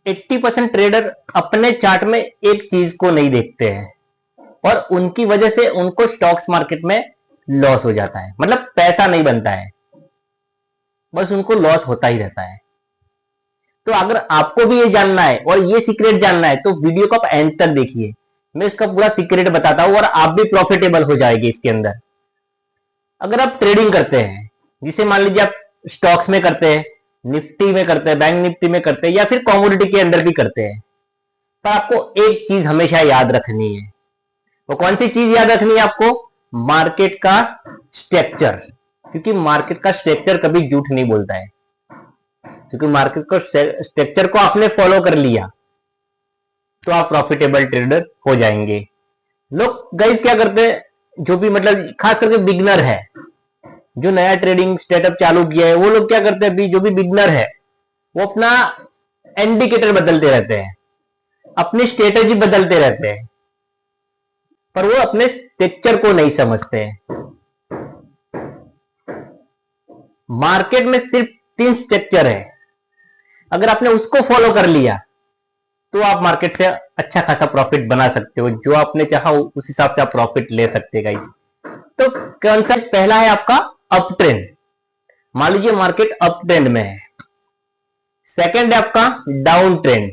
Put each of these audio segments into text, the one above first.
80% trader अपने chart में एक चीज को नहीं देखते हैं और उनकी वजह से उनको स्टॉक्स मार्केट में लॉस हो जाता है, मतलब पैसा नहीं बनता है, बस उनको लॉस होता ही रहता है। तो अगर आपको भी ये जानना है और ये सीक्रेट जानना है तो वीडियो को आप एंड तक देखिए, मैं इसका पूरा सीक्रेट बताता हूं और आप भी प्रॉफिटेबल हो जाएंगे इसके अंदर। अगर आप ट्रेडिंग करते हैं, जिसे मान लीजिए आप स्टॉक्स में करते हैं, निफ्टी में करते हैं, बैंक निफ्टी में करते हैं या फिर कमोडिटी के अंदर भी करते हैं, पर आपको एक चीज हमेशा याद रखनी है। वो कौन सी चीज याद रखनी है आपको? मार्केट का स्ट्रक्चर, क्योंकि मार्केट का स्ट्रक्चर कभी झूठ नहीं बोलता है। क्योंकि मार्केट का स्ट्रक्चर को आपने फॉलो कर लिया तो आप प्रॉफिटेबल ट्रेडर हो जाएंगे। लोग गाइस क्या करते हैं, जो भी मतलब खास करके बिगनर है, जो नया ट्रेडिंग स्टार्टअप चालू किया है, वो लोग क्या करते हैं, अभी जो भी बिगनर है वो अपना इंडिकेटर बदलते रहते हैं, अपनी स्ट्रेटेजी बदलते रहते हैं, पर वो अपने स्ट्रक्चर को नहीं समझते हैं। मार्केट में सिर्फ 3 स्ट्रक्चर है, अगर आपने उसको फॉलो कर लिया तो आप मार्केट से अच्छा खासा प्रॉफिट बना सकते हो, जो आपने चाहा उस हिसाब से आप प्रॉफिट ले सकते हैं गाइस। तो कौन सा? पहला है आपका अप ट्रेंड, मान लीजिए मार्केट अप ट्रेंड में है। सेकंड है आपका डाउन ट्रेंड,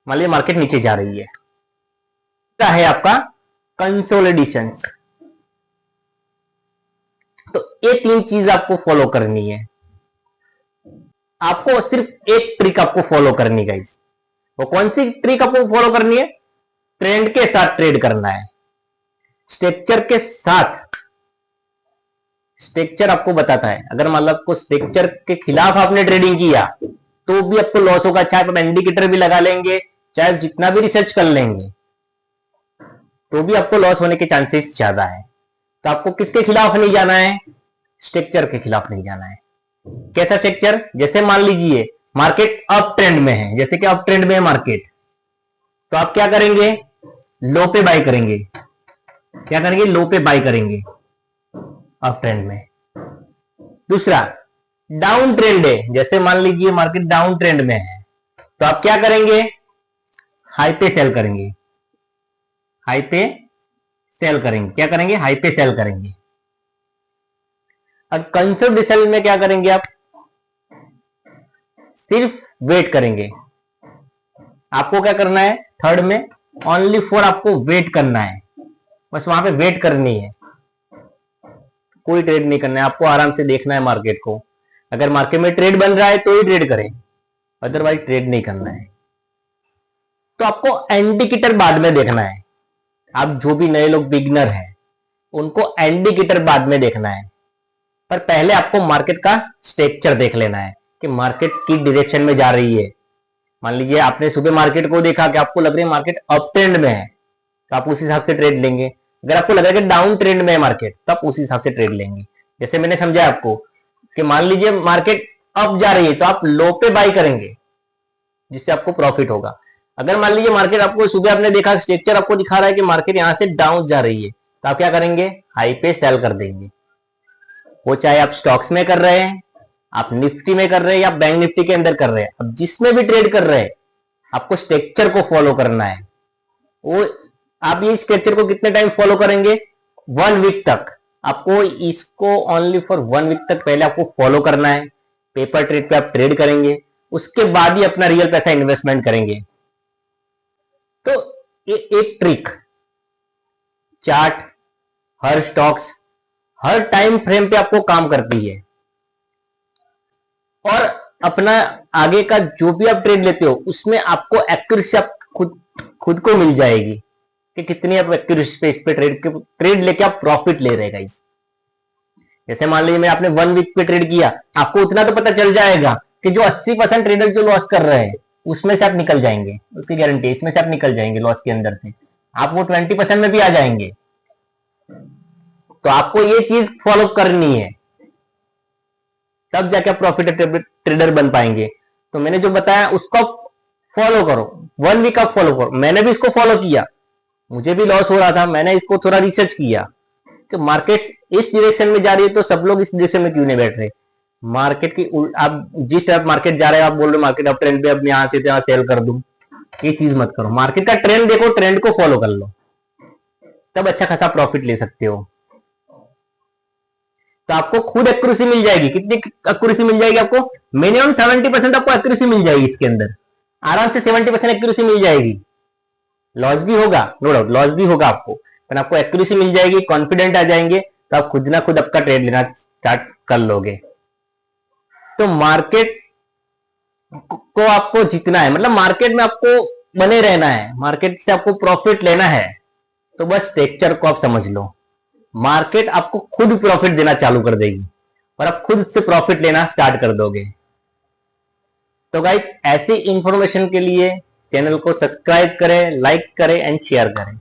मान लीजिए मार्केट नीचे जा रही है। तीसरा है आपका कंसोलिडेशन। तो ये 3 चीज आपको फॉलो करनी है। आपको सिर्फ एक ट्रिक आपको फॉलो करनी है। वो कौन सी ट्रिक आपको फॉलो करनी है? ट्रेंड के साथ ट्रेड करना है, स्ट्रक्चर के साथ। स्ट्रक्चर आपको बताता है, अगर मान लो आपको स्ट्रक्चर के खिलाफ आपने ट्रेडिंग किया तो भी आपको लॉस होगा, चाहे आप इंडिकेटर भी लगा लेंगे, चाहे जितना भी रिसर्च कर लेंगे, तो भी आपको लॉस होने के चांसेस ज्यादा है। तो आपको किसके खिलाफ नहीं जाना है? स्ट्रक्चर के खिलाफ नहीं जाना है। कैसा स्ट्रक्चर? जैसे मान लीजिए मार्केट अप ट्रेंड में है, जैसे कि अप ट्रेंड में है मार्केट, तो आप क्या करेंगे? लो पे बाय करेंगे। क्या करेंगे? लो पे बाय करेंगे अप ट्रेंड में। दूसरा डाउन ट्रेंड है, जैसे मान लीजिए मार्केट डाउन ट्रेंड में है, तो आप क्या करेंगे? हाई पे सेल करेंगे। हाई पे सेल करेंगे। क्या करेंगे? हाई पे सेल करेंगे। और कंसोलिडेशन में क्या करेंगे? आप सिर्फ वेट करेंगे। आपको क्या करना है? थर्ड में ओनली फॉर आपको वेट करना है, बस वहां पे वेट करनी है, कोई ट्रेड नहीं करना है। आपको आराम से देखना है मार्केट को। अगर मार्केट में ट्रेड बन रहा है तो ही ट्रेड करें, अदरवाइज ट्रेड नहीं करना है। तो आपको इंडिकेटर बाद में देखना है। आप जो भी नए लोग बिगनर हैं उनको इंडिकेटर बाद में देखना है, पर पहले आपको मार्केट का स्ट्रक्चर देख लेना है कि मार्केट की डायरेक्शन में जा रही है। मान लीजिए आपने सुबह मार्केट को देखा कि आपको लग रही है मार्केट अप ट्रेंड में है, तो आप उस हिसाब से ट्रेड लेंगे। अगर आपको लग रहा है कि डाउन ट्रेंड में है मार्केट, तो आप उस हिसाब से ट्रेड लेंगे। जैसे मैंने समझाया आपको कि मान लीजिए मार्केट अप जा रही है तो आप लो पे बाय करेंगे, जिससे आपको प्रॉफिट होगा। अगर मान लीजिए मार्केट आपको सुबह आपने देखा स्ट्रक्चर आपको दिखा रहा है कि मार्केट यहां से डाउन जा रही है, तो आप क्या करेंगे? हाई पे सेल कर देंगे। वो चाहे आप स्टॉक्स में कर रहे हैं, आप निफ्टी में कर रहे हैं या बैंक निफ्टी के अंदर कर रहे हैं, अब जिसमें भी ट्रेड कर रहे हैं आपको स्ट्रक्चर को फॉलो करना है। वो आप ये स्ट्रक्चर को कितने टाइम फॉलो करेंगे? 1 वीक तक। आपको इसको ओनली फॉर 1 वीक तक पहले आपको फॉलो करना है। पेपर ट्रेड पे आप ट्रेड करेंगे, उसके बाद ही अपना रियल पैसा इन्वेस्टमेंट करेंगे। तो ये एक ट्रिक, चार्ट हर स्टॉक्स हर टाइम फ्रेम पे आपको काम करती है, और अपना आगे का जो भी आप ट्रेड लेते हो उसमें आपको एक्यूरेसी आप खुद को मिल जाएगी कि कितनी आप एक्यूरेसी पे इस पे ट्रेड लेके आप प्रॉफिट ले रहे हैं गाइस। जैसे मान लीजिए मैं आपने 1 वीक पे ट्रेड किया, आपको उतना तो पता चल जाएगा कि जो 80% ट्रेडर जो लॉस कर रहे हैं उसमें से आप निकल जाएंगे, उसकी गारंटी, इसमें से आप निकल जाएंगे लॉस के अंदर से, आप वो 20% में भी आ जाएंगे। तो आपको ये चीज फॉलो करनी है, तब जाके आप प्रॉफिट ट्रेडर बन पाएंगे। तो मैंने जो बताया उसको फॉलो करो, 1 वीक आप फॉलो करो। मैंने भी इसको फॉलो किया, मुझे भी लॉस हो रहा था, मैंने इसको थोड़ा रिसर्च किया कि मार्केट इस डायरेक्शन में जा रही है तो सब लोग इस डायरेक्शन में क्यों नहीं बैठ रहे। मार्केट की आप जिस तरफ मार्केट जा रहे हो, आप बोल रहे हो मार्केट अब ट्रेंड पे, अब यहां से यहाँ सेल कर दूं, ये चीज मत करो। मार्केट का ट्रेंड देखो, ट्रेंड को फॉलो कर लो, तब अच्छा खासा प्रॉफिट ले सकते हो। तो आपको खुद एक्यूरेसी मिल जाएगी। कितनी एक्यूरेसी मिल जाएगी आपको? मिनिमम 70% आपको एक्यूरेसी मिल जाएगी इसके अंदर, आराम से 70% एक्यूरेसी मिल जाएगी। लॉस भी होगा, नो डाउट लॉस भी होगा आपको, पर आपको एक्यूरेसी मिल जाएगी, कॉन्फिडेंट आ जाएंगे, तो आप खुद ना खुद आपका ट्रेड लेना स्टार्ट कर लोगे। तो मार्केट को आपको जीतना है, मतलब मार्केट में आपको बने रहना है, मार्केट से आपको प्रॉफिट लेना है, तो बस स्ट्रक्चर को आप समझ लो। मार्केट आपको खुद प्रॉफिट देना चालू कर देगी और आप खुद से प्रॉफिट लेना स्टार्ट कर दोगे। तो गाइस, ऐसी इंफॉर्मेशन के लिए चैनल को सब्सक्राइब करें, लाइक करें एंड शेयर करें।